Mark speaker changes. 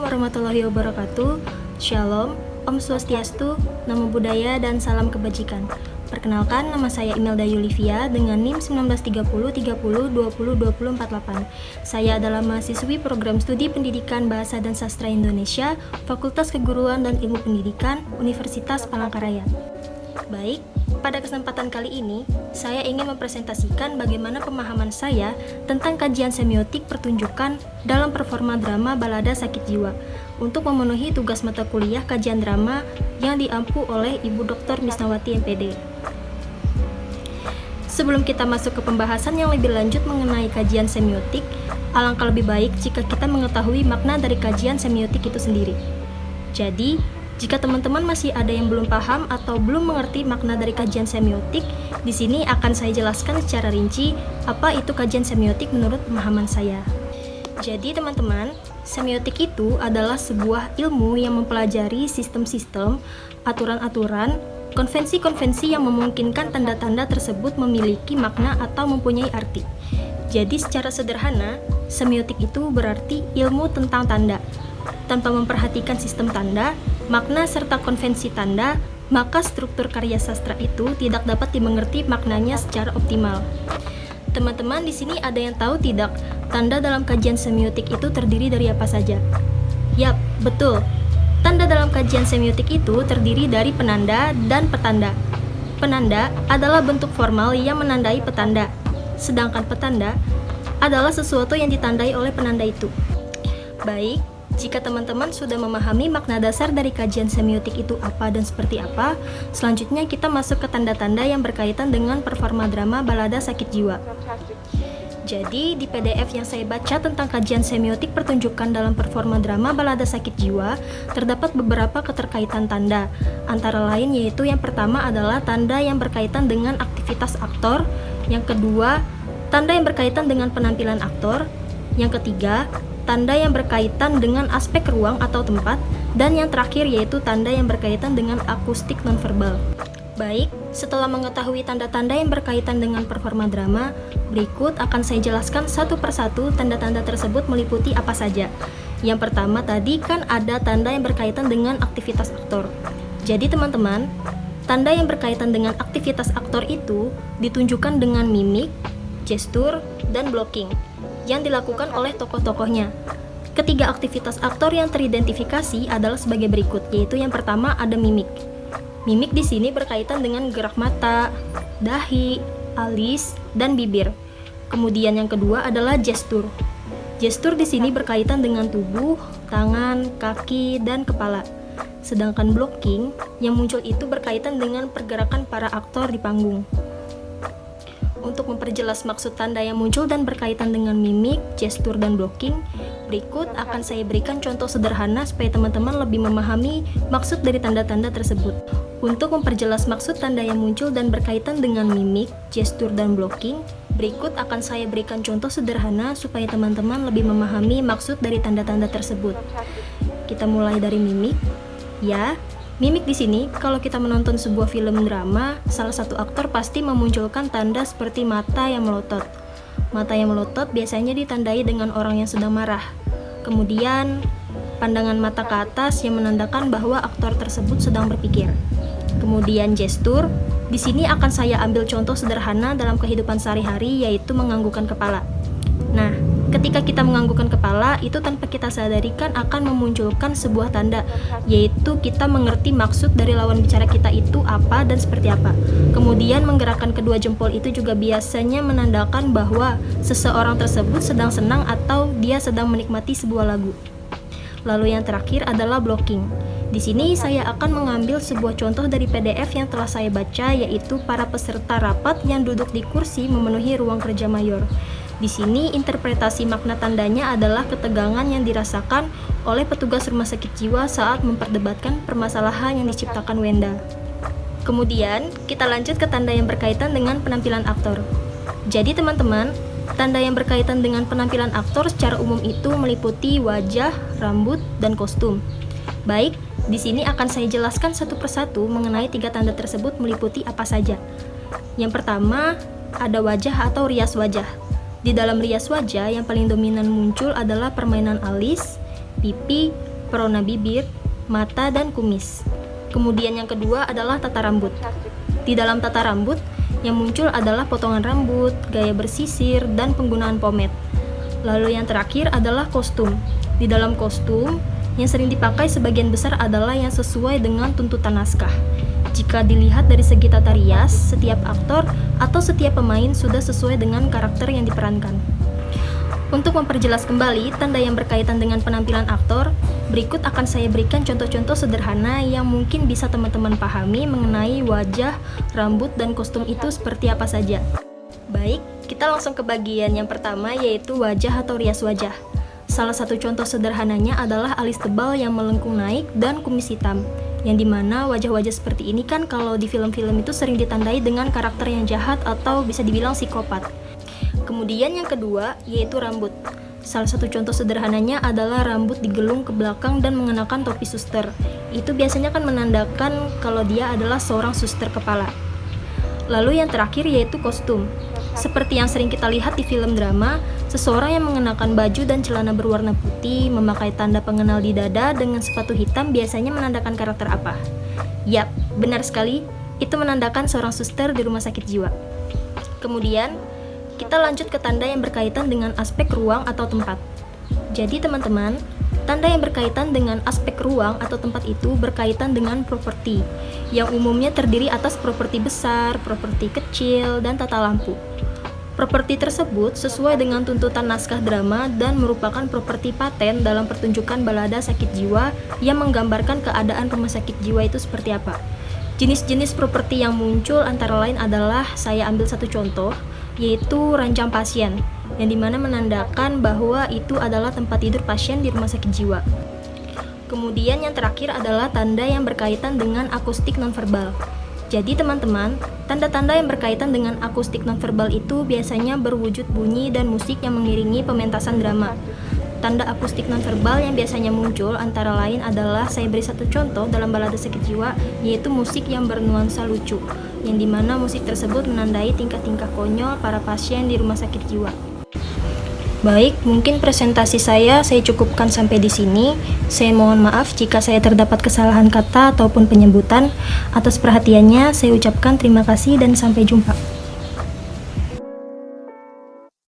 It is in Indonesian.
Speaker 1: warahmatullahi wabarakatuh. Shalom, Om Swastiastu, Namo Buddhaya, dan salam kebajikan. Perkenalkan, nama saya Imelda Yulivia dengan NIM 193030202048. Saya adalah mahasiswi program studi Pendidikan Bahasa dan Sastra Indonesia, Fakultas Keguruan dan Ilmu Pendidikan, Universitas Palangkaraya. Baik, pada kesempatan kali ini, saya ingin mempresentasikan bagaimana pemahaman saya tentang kajian semiotik pertunjukan dalam performa drama Balada Sakit Jiwa untuk memenuhi tugas mata kuliah kajian drama yang diampu oleh Ibu Dr. Misnawati MPD. Sebelum kita masuk ke pembahasan yang lebih lanjut mengenai kajian semiotik, alangkah lebih baik jika kita mengetahui makna dari kajian semiotik itu sendiri. Jadi, jika teman-teman masih ada yang belum paham atau belum mengerti makna dari kajian semiotik, di sini akan saya jelaskan secara rinci apa itu kajian semiotik menurut pemahaman saya. Jadi teman-teman, semiotik itu adalah sebuah ilmu yang mempelajari sistem-sistem, aturan-aturan, konvensi-konvensi yang memungkinkan tanda-tanda tersebut memiliki makna atau mempunyai arti. Jadi secara sederhana, semiotik itu berarti ilmu tentang tanda. Tanpa memperhatikan sistem tanda, makna serta konvensi tanda, maka struktur karya sastra itu tidak dapat dimengerti maknanya secara optimal. Teman-teman di sini ada yang tahu tidak, tanda dalam kajian semiotik itu terdiri dari apa saja? Yap, betul. Tanda dalam kajian semiotik itu terdiri dari penanda dan petanda. Penanda adalah bentuk formal yang menandai petanda, sedangkan petanda adalah sesuatu yang ditandai oleh penanda itu. Baik, jika teman-teman sudah memahami makna dasar dari kajian semiotik itu apa dan seperti apa, selanjutnya kita masuk ke tanda-tanda yang berkaitan dengan performa drama Balada Sakit Jiwa. Jadi, di PDF yang saya baca tentang kajian semiotik pertunjukan dalam performa drama Balada Sakit Jiwa, terdapat beberapa keterkaitan tanda. Antara lain yaitu yang pertama adalah tanda yang berkaitan dengan aktivitas aktor, yang kedua, tanda yang berkaitan dengan penampilan aktor, yang ketiga, tanda yang berkaitan dengan aspek ruang atau tempat, dan yang terakhir yaitu tanda yang berkaitan dengan akustik nonverbal. Baik, setelah mengetahui tanda-tanda yang berkaitan dengan performa drama, berikut akan saya jelaskan satu persatu tanda-tanda tersebut meliputi apa saja. Yang pertama tadi kan ada tanda yang berkaitan dengan aktivitas aktor. Jadi teman-teman, tanda yang berkaitan dengan aktivitas aktor itu ditunjukkan dengan mimik, gestur, dan blocking yang dilakukan oleh tokoh-tokohnya. Ketiga aktivitas aktor yang teridentifikasi adalah sebagai berikut, yaitu yang pertama ada mimik. Mimik di sini berkaitan dengan gerak mata, dahi, alis, dan bibir. Kemudian yang kedua adalah gestur. Gestur di sini berkaitan dengan tubuh, tangan, kaki, dan kepala. Sedangkan blocking yang muncul itu berkaitan dengan pergerakan para aktor di panggung. Untuk memperjelas maksud tanda yang muncul dan berkaitan dengan mimik, gestur, dan blocking, berikut akan saya berikan contoh sederhana supaya teman-teman lebih memahami maksud dari tanda-tanda tersebut. Untuk memperjelas maksud tanda yang muncul dan berkaitan dengan mimik, gestur, dan blocking, berikut akan saya berikan contoh sederhana supaya teman-teman lebih memahami maksud dari tanda-tanda tersebut. Kita mulai dari mimik. Ya, mimik di sini, kalau kita menonton sebuah film drama, salah satu aktor pasti memunculkan tanda seperti mata yang melotot. Mata yang melotot biasanya ditandai dengan orang yang sedang marah. Kemudian, pandangan mata ke atas yang menandakan bahwa aktor tersebut sedang berpikir. Kemudian gestur, di sini akan saya ambil contoh sederhana dalam kehidupan sehari-hari, yaitu menganggukkan kepala. Nah, ketika kita menganggukkan kepala, itu tanpa kita sadari kan akan memunculkan sebuah tanda, yaitu kita mengerti maksud dari lawan bicara kita itu apa dan seperti apa. Kemudian menggerakkan kedua jempol itu juga biasanya menandakan bahwa seseorang tersebut sedang senang atau dia sedang menikmati sebuah lagu. Lalu yang terakhir adalah blocking. Di sini saya akan mengambil sebuah contoh dari PDF yang telah saya baca, yaitu para peserta rapat yang duduk di kursi memenuhi ruang kerja mayor. Di sini interpretasi makna tandanya adalah ketegangan yang dirasakan oleh petugas rumah sakit jiwa saat memperdebatkan permasalahan yang diciptakan Wenda. Kemudian, kita lanjut ke tanda yang berkaitan dengan penampilan aktor. Jadi teman-teman, tanda yang berkaitan dengan penampilan aktor secara umum itu meliputi wajah, rambut, dan kostum. Baik, di sini akan saya jelaskan satu persatu mengenai tiga tanda tersebut meliputi apa saja. Yang pertama, ada wajah atau rias wajah. Di dalam rias wajah yang paling dominan muncul adalah permainan alis, pipi, perona bibir, mata, dan kumis. Kemudian yang kedua adalah tata rambut. Di dalam tata rambut, yang muncul adalah potongan rambut, gaya bersisir, dan penggunaan pomade. Lalu yang terakhir adalah kostum. Di dalam kostum, yang sering dipakai sebagian besar adalah yang sesuai dengan tuntutan naskah. Jika dilihat dari segi tata rias, setiap aktor atau setiap pemain sudah sesuai dengan karakter yang diperankan. Untuk memperjelas kembali tanda yang berkaitan dengan penampilan aktor, berikut akan saya berikan contoh-contoh sederhana yang mungkin bisa teman-teman pahami mengenai wajah, rambut, dan kostum itu seperti apa saja. Baik, kita langsung ke bagian yang pertama, yaitu wajah atau rias wajah. Salah satu contoh sederhananya adalah alis tebal yang melengkung naik dan kumis hitam, yang dimana wajah-wajah seperti ini kan kalau di film-film itu sering ditandai dengan karakter yang jahat atau bisa dibilang psikopat. Kemudian yang kedua, yaitu rambut. Salah satu contoh sederhananya adalah rambut digelung ke belakang dan mengenakan topi suster. Itu biasanya kan menandakan kalau dia adalah seorang suster kepala. Lalu yang terakhir yaitu kostum. Seperti yang sering kita lihat di film drama, seseorang yang mengenakan baju dan celana berwarna putih, memakai tanda pengenal di dada dengan sepatu hitam biasanya menandakan karakter apa? Yap, benar sekali, itu menandakan seorang suster di rumah sakit jiwa. Kemudian, kita lanjut ke tanda yang berkaitan dengan aspek ruang atau tempat. Jadi teman-teman, tanda yang berkaitan dengan aspek ruang atau tempat itu berkaitan dengan properti, yang umumnya terdiri atas properti besar, properti kecil, dan tata lampu. Properti tersebut sesuai dengan tuntutan naskah drama dan merupakan properti paten dalam pertunjukan balada sakit jiwa yang menggambarkan keadaan rumah sakit jiwa itu seperti apa. Jenis-jenis properti yang muncul antara lain adalah, saya ambil satu contoh, yaitu ranjang pasien, yang dimana menandakan bahwa itu adalah tempat tidur pasien di rumah sakit jiwa. Kemudian yang terakhir adalah tanda yang berkaitan dengan akustik nonverbal. Jadi teman-teman, tanda-tanda yang berkaitan dengan akustik nonverbal itu biasanya berwujud bunyi dan musik yang mengiringi pementasan drama. Tanda akustik nonverbal yang biasanya muncul antara lain adalah, saya beri satu contoh dalam balada sakit jiwa, yaitu musik yang bernuansa lucu, yang dimana musik tersebut menandai tingkah-tingkah konyol para pasien di rumah sakit jiwa. Baik, mungkin presentasi saya cukupkan sampai di sini. Saya mohon maaf jika saya terdapat kesalahan kata ataupun penyebutan. Atas perhatiannya, saya ucapkan terima kasih dan sampai jumpa.